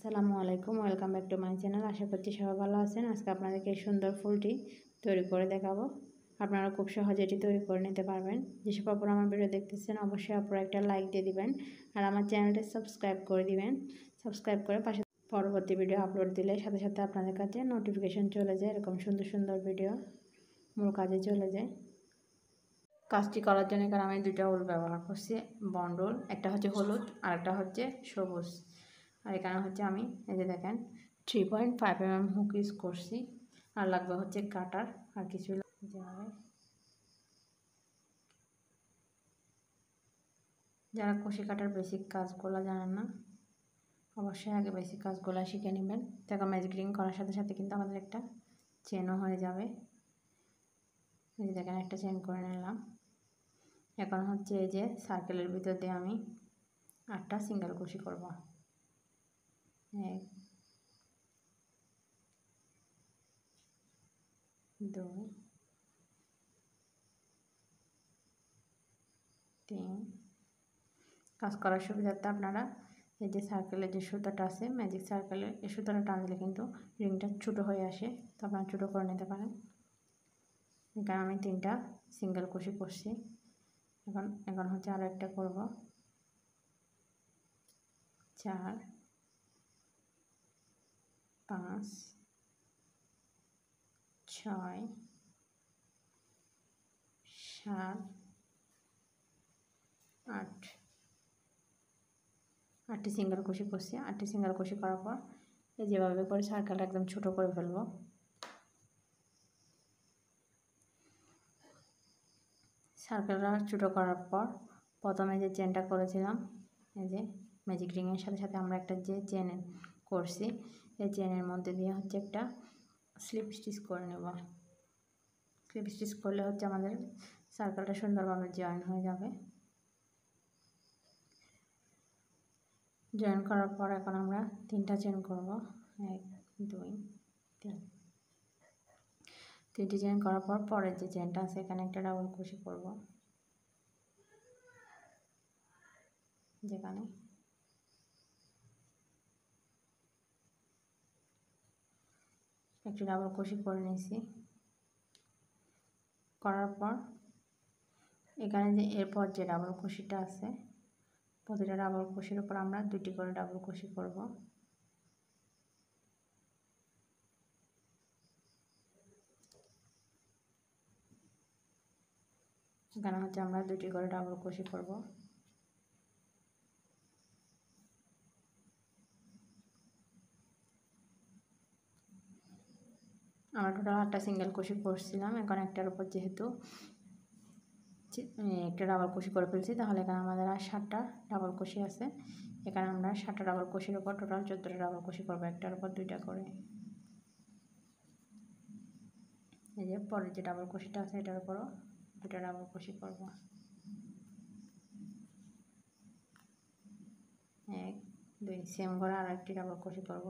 আসসালামু আলাইকুম, welcome back to my channel. আশা করছি সবাই ভালো আছেন। আজকে আপনাদেরকে এই সুন্দর ফুলটি তৈরি করে দেখাবো। আপনারা খুব সহজে এটি তৈরি করে নিতে পারবেন। যেসব আপনারা আমার ভিডিও দেখতেছেন অবশ্যই আপনারা একটা লাইক দিয়ে দিবেন আর আমার চ্যানেলটি সাবস্ক্রাইব করে দিবেন। সাবস্ক্রাইব করে পাশে পরবর্তী ভিডিও আপলোড দিলে সাথে সাথে আপনাদের কাছে নোটিফিকেশন চলে যায়। এরকম সুন্দর সুন্দর ভিডিও মূল কাজে চলে যায়। কাজটি করার জন্য এখানে আমি দুইটা উল ব্যবহার করছি, বন্ড উল। একটা হচ্ছে হলুদ আর একটা হচ্ছে সবুজ। আর এখানে হচ্ছে আমি এই যে দেখেন 3.5 mm হুক ইউজ করছি। আর লাগবে হচ্ছে কাটার আর কিছু যারা কুশি কাটার বেসিক কাজগুলো জানেন না অবশ্যই আগে বেসিক কাজগুলো শিখে নেবেন। দেখো ম্যাজিক রিং করার সাথে সাথে কিন্তু আমাদের একটা চেনও হয়ে যাবে। এই যে দেখেন একটা চেন করে নিলাম। এখন হচ্ছে এই যে সার্কেলের ভিতর দিয়ে আমি 8টা সিঙ্গেল কুশি করব। 1 2 3। কাজ করার সুবিধার্থে আপনারা এই যে সার্কেলের যে সুতাটা আছে ম্যাজিক সার্কেলের এই সুতাটা টানলে কিন্তু রিংটা ছোটো হয়ে আসে, তো আপনারা ছোটো করে নিতে পারেন। এখানে আমি 3টা সিঙ্গেল কুশি করছি। এখন হচ্ছে আরও একটা করব। 4 5 6 7 8। 8টি সিঙ্গেল কুশি করছি। 8টি সিঙ্গেল কুশি করার পর এই যেভাবে করে সার্কেলটা একদম ছোটো করে ফেলবো। সার্কেলটা ছোটো করার পর প্রথমে যে চেনটা করেছিলাম এই যে ম্যাজিক রিংয়ের সাথে সাথে আমরা একটা যে চেন করছি এই চেনের মধ্যে দিয়ে হচ্ছে একটা স্লিপ স্টিচ করে নেব। স্লিপ স্টিচ করলে হচ্ছে আমাদের সার্কেলটা সুন্দরভাবে জয়েন হয়ে যাবে। জয়েন করার পর এখন আমরা 3টা চেন করব। 1 2 3। 3টি চেন করার পর পরের যে চেনটা আছে এখানে একটা ডাবল কুশি করব। যেখানে একটি ডাবল কুশি করে নিয়েছি। করার পর এখানে যে এরপর যে ডাবল কুশিটা আছে প্রতিটা ডাবল কুশির উপর আমরা 2টি করে ডাবল কুশি করব। এখানে হচ্ছে আমরা 2টি করে ডাবল কুশি করব। আমরা টোটাল 8টা সিঙ্গেল কুশি করছিলাম। এখন একটার উপর যেহেতু একটা ডাবল কুশি করে ফেলছি তাহলে এখানে আমাদের আর 7টা ডাবল কুশি আছে। এখানে আমরা 7টা ডাবল কুশির উপর টোটাল 14টা ডাবল কুশি করবো, একটার উপর 2টা করে। এই যে পরের যে ডাবল কুশিটা আছে এটার উপরও 2টা ডাবল কুশি করব। 1 2 সেম করে আর একটি ডাবল কুশি করব।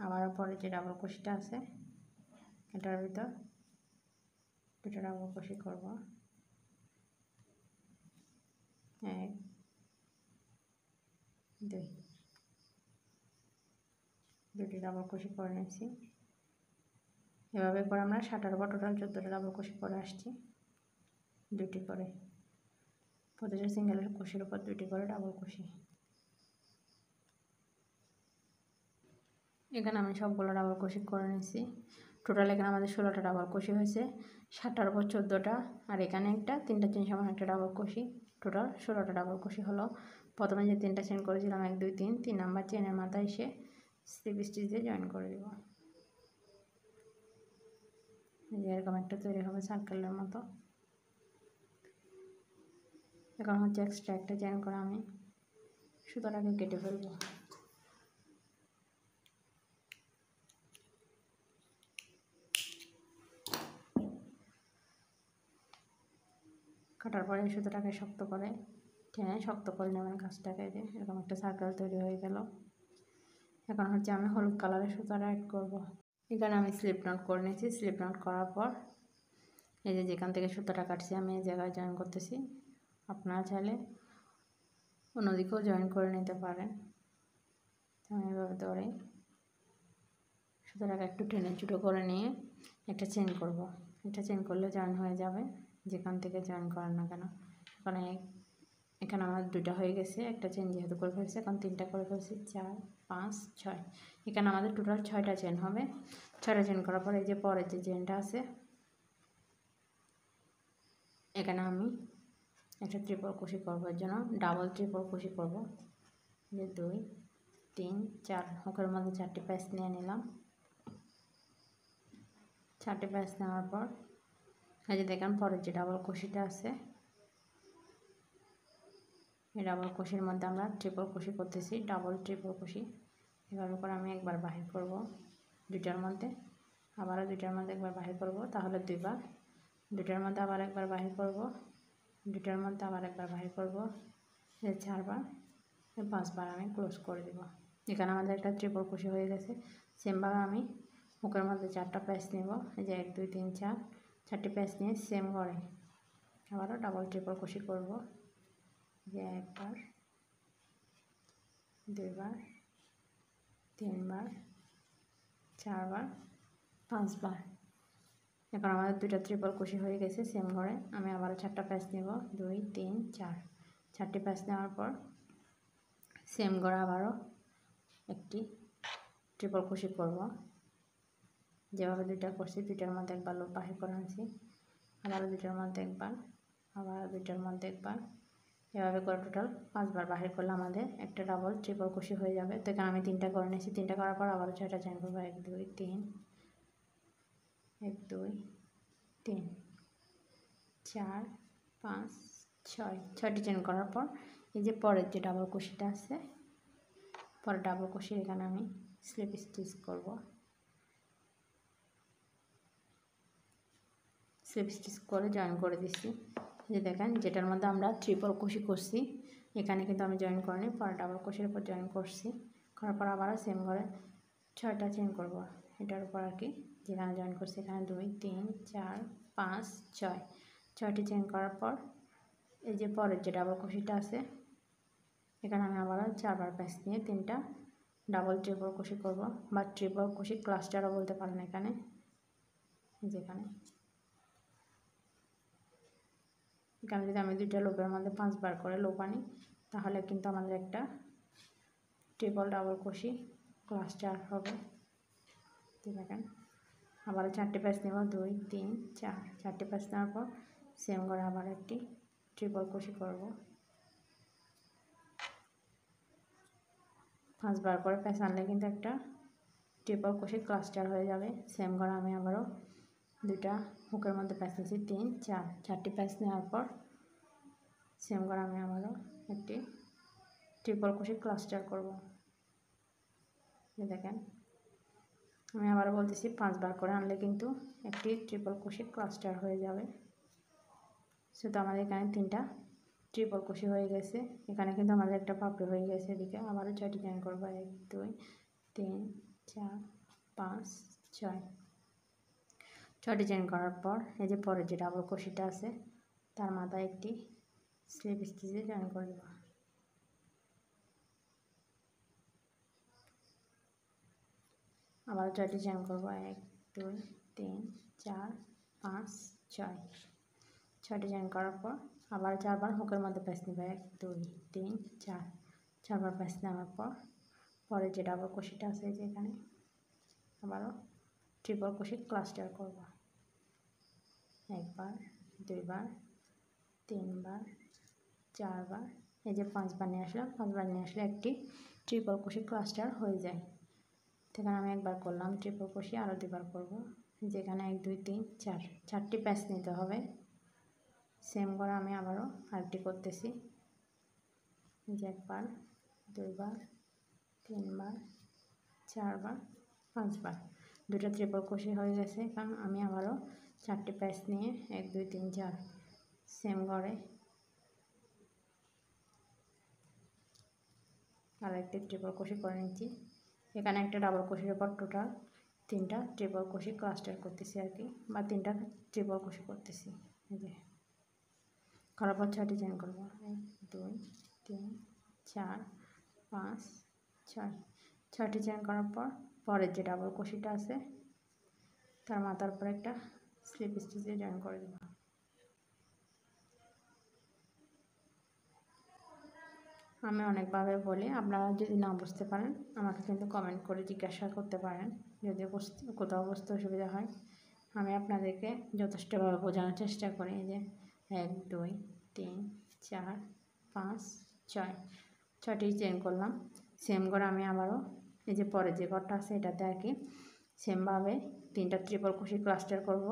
আবারও পরে যে ডাবল কুশিটা আছে এটার ভিতর 2টা ডাবল কুশি করব। 1 2 2টি ডাবল কুশি করে নিয়েছি। এভাবে করে আমরা 7টার উপর টোটাল 14টা ডাবল কুশি করে আসছি। 2টি করে প্রতিটা সিঙ্গেলের কুশির উপর 2টি করে ডাবল কুশি। এখানে আমি সবগুলো ডাবল কুশি করে নিয়েছি। টোটাল এখানে আমাদের 16টা ডাবল কুশি হয়েছে। 7টার উপর 14টা আর এখানে একটা 3টা চেন সমান একটা ডাবল কুশি, টোটাল 16টা ডাবল কুশি হলো। প্রথমে যে 3টা চেন করেছিলাম 1 2 3, 3 নাম্বার চেনের মাথায় এসে স্লিপ স্টিচ দিয়ে জয়েন করে দেব। এরকম একটা তৈরি হবে সার্কেলের মতো। এখন হচ্ছে এক্সট্রা একটা চেন করে আমি সুতোটাকে কেটে ফেলবো। কাটার পরে সুতোটাকে শক্ত করে টেনে শক্ত করে নেবেন কাজটাকে। যে এরকম একটা সার্কেল তৈরি হয়ে গেল। এখন হচ্ছে আমি হলুদ কালারের সুতোটা অ্যাড করব। এখানে আমি স্লিপ নট করে নিয়েছি। স্লিপ নট করার পর এই যে যেখান থেকে সুতোটা কাটছি আমি এই জায়গায় জয়েন করতেছি। আপনারা চাইলে অন্যদিকেও জয়েন করে নিতে পারেন। আমি এভাবে ধরে সুতরাং একটু টেনে ছোটো করে নিয়ে একটা চেন করব। এটা চেন করলে জয়েন হয়ে যাবে, যেখান থেকে জয়েন করেন না কেন। এখানে আমার 2টা হয়ে গেছে, একটা চেন যেহেতু করে ফেলছে, এখন 3টা করে ফেলছি, 4 5 6। এখানে আমাদের টোটাল 6টা চেন হবে। 6টা চেন করার পর এই যে পরের যে চেনটা আছে, এখানে আমি একটা ট্রিপল কুশি করব। এর জন্য ডাবল ট্রিপল কুশি করব। যে 2 3 4 হুকের মধ্যে 4টি প্যাচ নিয়ে নিলাম। 4টি প্যাচ নেওয়ার পর এই যে দেখেন পরের যে ডাবল কুশিটা আছে, এই ডাবল কুশির মধ্যে আমরা ট্রিপল কুশি করতেছি, ডাবল ট্রিপল কুশি। এভাবে করে আমি একবার বাহির করব 2টার মধ্যে, আবারও 2টার মধ্যে একবার বাহির করব, তাহলে 2বার। 2টার মধ্যে আবার একবার বাহির করব, 2টার মধ্যে আবার একবার বাহির করব, 4বার, 5বার আমি ক্লোজ করে দেব। এখানে আমাদের একটা ট্রিপল কুশি হয়ে গেছে। সেমভাবে আমি হুকের মধ্যে 4টা প্যাচ নেব। এই যে 1 2 3 4, 4টি প্যাচ নিয়ে সেম করে আবারও ডাবল ট্রিপল কুশি করব। যে 1বার, 2বার, 3বার, 4বার, 5বার। এখন আমাদের 2টা ট্রিপল কুশি হয়ে গেছে সেম ঘরে। আমি আবারও 4টা প্যাচ নেব, 2 3 4। 4টি প্যাচ নেওয়ার পর সেম ঘরে আবারও একটি ট্রিপল কুশি করব। যেভাবে 2টা করছি, 2টার মধ্যে একবার লুপ বাহির করে আনছি, আবারও 2টার মধ্যে একবার, আবারও 2টার মধ্যে একবার, এভাবে করে টোটাল 5বার বাহির করলে আমাদের একটা ডাবল ট্রিপল কুশি হয়ে যাবে। তো এখানে আমি 3টা করে নিয়েছি। 3টা করার পর আবারও 6টা চেন করবো। 1 2 3, 1 2 3 4 5 6। 6টি চেন করার পর এই যে পরের যে ডাবল কুশিটা আছে, পরের ডাবল কুশির এখানে আমি স্লিপ স্টিচ করব। স্লিপ স্টিচ করে জয়েন করে দিচ্ছি। যে দেখেন যেটার মধ্যে আমরা ট্রিপল কুশি করছি, এখানে কিন্তু আমি জয়েন করিনি, পরে ডাবল কুশির উপর জয়েন করছি। করার পর আবারও সেম করে 6টা চেন করব এটার উপর আর কি, যেখানে জয়েন করছি। এখানে 2 3 4 5 6, 6টি চেন করার পর এই যে পরের যে ডাবল কুশিটা আছে, এখানে আমি আবারও 4বার প্যাচ নিয়ে 3টা ডাবল ট্রিপল কুশি করব, বা ট্রিপল কুশি ক্লাস্টারও বলতে পারেন। এখানে যেখানে যদি আমি 2টা লুপের মধ্যে 5বার করে লুপ আনি, তাহলে কিন্তু আমাদের একটা ট্রিপল ডাবল কুশি ক্লাস্টার হবে। দেখেন আবার 4টি প্যাচ নেব, 2 3 4। 4টি প্যাচ নেওয়ার পর সেম করে আবার একটি ট্রিপল কুশি করব। 5বার করে প্যাচ আনলে কিন্তু একটা ট্রিপল কুশি ক্লাস্টার হয়ে যাবে। সেম করে আমি আবারও 2টা হুকের মধ্যে প্যাচ নিয়েছি, 3 4। 4টি প্যাচ নেওয়ার পর সেম করে আমি আবারও একটি ট্রিপল কুশি ক্লাস্টার করব। দেখেন আমি আবার বলতেছি, 5বার করে আনলে কিন্তু একটি ট্রিপল কুশি ক্লাস্টার হয়ে যাবে। সেটা আমাদের এখানে 3টা ট্রিপল কুশি হয়ে গেছে। এখানে কিন্তু আমাদের একটা পাপড়ি হয়ে গেছে। এদিকে আবারও 6টি জয়েন করব। 1 2 3 4 5 6। 6টি জয়েন করার পর এই যে পরের যে ডাবল কুশিটা আছে, তার মাথায় একটি স্লিপ স্টিচে জয়েন করে দেব। আবার 6টি জয়েন করব। 1 2 3 4 5 6। 6টি জয়েন করার পর আবার 4বার হুকের মধ্যে প্যাচ নেব। 1 2 3 4। 4বার প্যাচ নেওয়ার পর পরে যে ডাবল কুশিটা আছে যেখানে আবারও ট্রিপল কুশি ক্লাস্টার করব। 1বার 2বার 3বার 4বার, এই যে 5বার নিয়ে আসলাম। 5বার নিয়ে আসলে একটি ট্রিপল কুশি ক্লাস্টার হয়ে যায়। সেখানে আমি একবার করলাম ট্রিপল কুশি, আরও 2বার করব। যেখানে 1 2 3 4, 4টি প্যাচ নিতে হবে। সেম করে আমি আবারও আরেকটি করতেছি। যে 1বার 2বার 3বার 4বার 5বার, 2টা ট্রিপল কুশি হয়ে গেছে। কারণ আমি আবারও 4টি প্যাচ নিয়ে 1 2 3 4 সেম করে আর একটি ট্রিপল কুশি করে নিচ্ছি। এখানে একটা ডাবল কুশির উপর টোটাল 3টা ট্রিপল কুশি ক্লাস্টার করতেছি আর কি, বা 3টা ট্রিপল কুশি করতেছি। এই যে করার পর 6টি চেন করব। 1 2 3 4 5 6 6টি চেন করার পর পরের যে ডাবল কুশিটা আছে তার মাথার উপর একটা স্লিপ স্টিচ দিয়ে জয়েন করে দেব। আমি অনেকভাবে বলি, আপনারা যদি না বুঝতে পারেন আমাকে কিন্তু কমেন্ট করে জিজ্ঞাসা করতে পারেন, যদি কোথাও বুঝতে অসুবিধা হয় আমি আপনাদেরকে যথেষ্টভাবে বোঝানোর চেষ্টা করি। এই যে 1 2 3 4 5 6 6টি চেন করলাম। সেম করে আমি আবারও এই যে পরে যে ঘরটা আছে এটাতে আর কি সেমভাবে 3টা ট্রিপল কুশি ক্লাস্টার করব।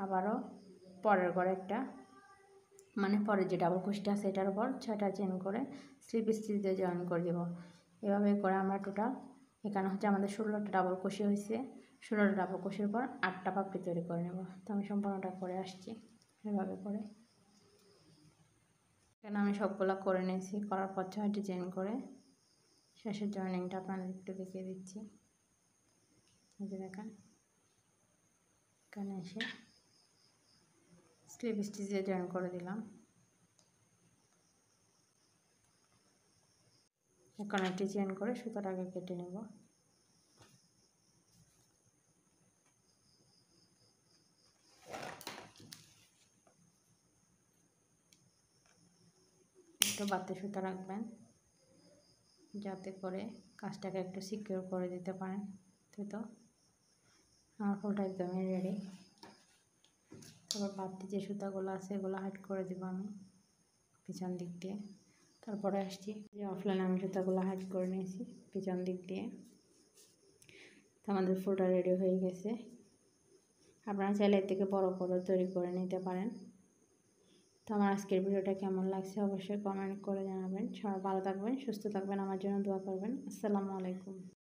আবারও পরের ঘরে একটা মানে পরের যে ডাবল কুশিটা আছে এটার উপর 6টা চেন করে স্লিপ স্টিচ দিয়ে জয়েন করে দেব। এভাবে করে আমরা টোটাল এখানে হচ্ছে আমাদের 16টা ডাবল কুশি হয়েছে। 16টা ডাবল কুশির পর 8টা পাপড়ি তৈরি করে নেব। তো আমি সম্পূর্ণটা করে আসছি এভাবে করে। এখানে আমি সবগুলো করে নিয়েছি, করার পর 6টি চেন করে শেষের জয়েনিংটা আপনাদের একটু দেখিয়ে দিচ্ছি। এই যে দেখেন এখানে এসে স্লিপ স্টিচ দিয়ে জয়েন করে দিলাম। এখন একটি চেন করে সুতোটাকে কেটে নেব। একটু বাড়তি সুতো রাখবেন যাতে করে কাজটাকে একটু সিকিউর করে দিতে পারেন। তো আমার ফুলটা একদমই রেডি। তারপর বাড়তি যে সুতাগুলো আছে এগুলো হাইড করে দেবো আমি পিছন দিক দিয়ে। তারপরে আসছি যে অফলাইনে আমি সুতাগুলো হাইড করে নিয়েছি পিছন দিক দিয়ে। তো আমাদের ফুলটা রেডি হয়ে গেছে। আপনারা চাইলে এর থেকে বড় করে তৈরি করে নিতে পারেন। তো আমার আজকের ভিডিওটা কেমন লাগছে অবশ্যই কমেন্ট করে জানাবেন। সবাই ভালো থাকবেন, সুস্থ থাকবেন, আমার জন্য দোয়া করবেন। আসসালামু আলাইকুম।